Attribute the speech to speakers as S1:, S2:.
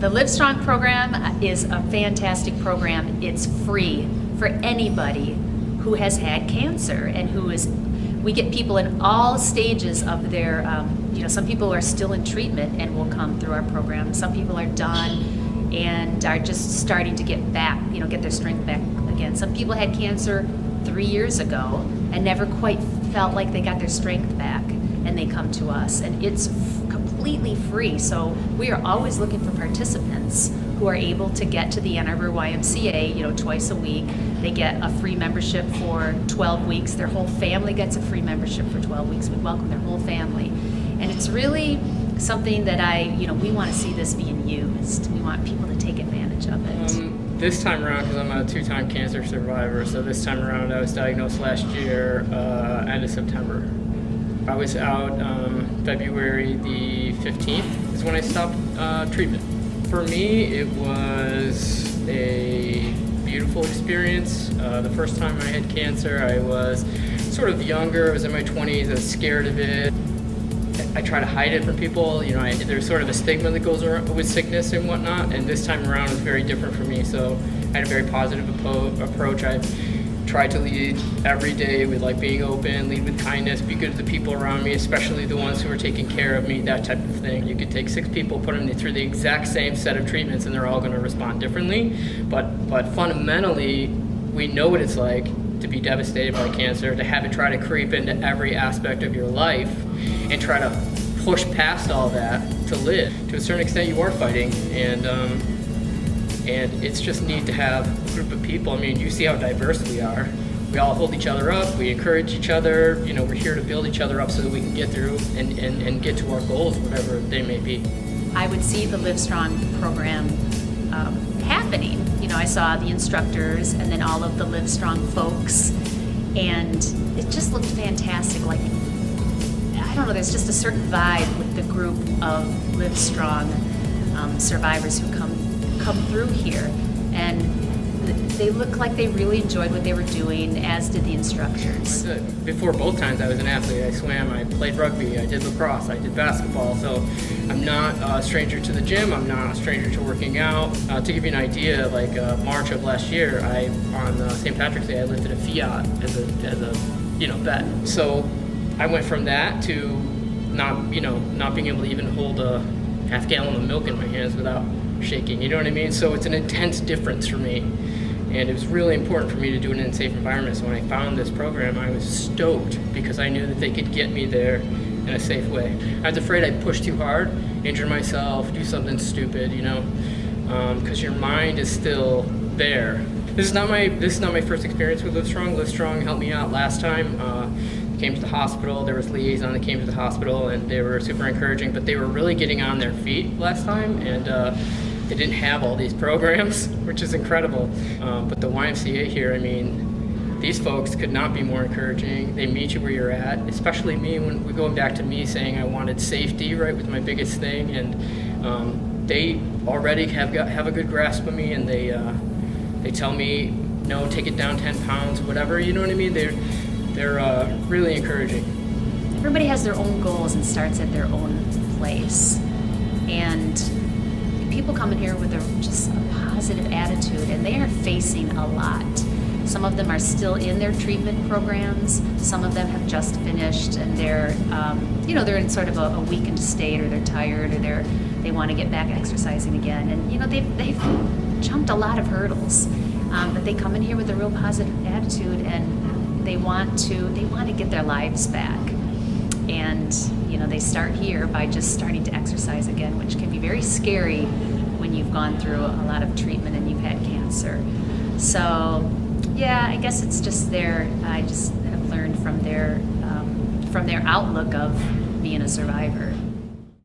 S1: The LiveStrong program is a fantastic program. It's free for anybody who has had cancer and who is, we get people in all stages of their, some people are still in treatment and will come through our program. Some people are done and are just starting to get back, get their strength back again. Some people had cancer 3 years ago and never quite felt like they got their strength back, and they come to us, and it's completely free. So we are always looking for participants who are able to get to the Ann Arbor YMCA, twice a week. They get a free membership for 12 weeks. Their whole family gets a free membership for 12 weeks. We welcome their whole family. And it's really something that we want to see this being used. We want people to take advantage of it.
S2: This time around, because I'm a 2-time cancer survivor, so this time around I was diagnosed last year, end of September. I was out February the 15th is when I stopped treatment. For me, it was a beautiful experience. The first time I had cancer, I was sort of younger. I was in my 20s. I was scared of it. I try to hide it from people. There's sort of a stigma that goes around with sickness and whatnot, and this time around was very different for me. So I had a very positive approach. I've tried to lead every day with being open, lead with kindness, be good to the people around me, especially the ones who are taking care of me, that type of thing. You could take 6 people, put them through the exact same set of treatments, and they're all going to respond differently. But fundamentally, we know what it's like to be devastated by cancer, to have it try to creep into every aspect of your life and try to push past all that to live. To a certain extent, you are fighting, and it's just neat to have a group of people. I mean, you see how diverse we are. We all hold each other up, we encourage each other, we're here to build each other up so that we can get through and get to our goals, whatever they may be.
S1: I would see the LiveStrong program happening. I saw the instructors and then all of the LiveStrong folks, and it just looked fantastic. I don't know, there's just a certain vibe with the group of LiveStrong survivors who come through here, and they look like they really enjoyed what they were doing, as did the instructors.
S2: Before both times I was an athlete. I swam, I played rugby, I did lacrosse, I did basketball, so I'm not a stranger to the gym, I'm not a stranger to working out. To give you an idea, March of last year, on St. Patrick's Day, I lifted a Fiat as a bet. So I went from that to not being able to even hold a half gallon of milk in my hands without shaking, you know what I mean? So it's an intense difference for me, and it was really important for me to do it in a safe environment. So when I found this program, I was stoked because I knew that they could get me there in a safe way. I was afraid I'd push too hard, injure myself, do something stupid, because your mind is still there. This is not my first experience with LiveStrong. LiveStrong helped me out last time. Came to the hospital. There was liaison that came to the hospital, and they were super encouraging, but they were really getting on their feet last time, and they didn't have all these programs, which is incredible. But the YMCA here, these folks could not be more encouraging. They meet you where you're at, especially me, when we're going back to me saying I wanted safety, right, was my biggest thing, and they already have a good grasp of me, and they tell me, no, take it down 10 pounds, whatever, you know what I mean? They're really encouraging.
S1: Everybody has their own goals and starts at their own place. And people come in here with just a positive attitude, and they are facing a lot. Some of them are still in their treatment programs. Some of them have just finished, and they're in sort of a weakened state, or they're tired, or they want to get back exercising again. And they've jumped a lot of hurdles, but they come in here with a real positive attitude, and they want to get their lives back. And they start here by just starting to exercise again, which can be very scary when you've gone through a lot of treatment and you've had cancer. So yeah, I guess it's just I just have learned from their outlook of being a survivor.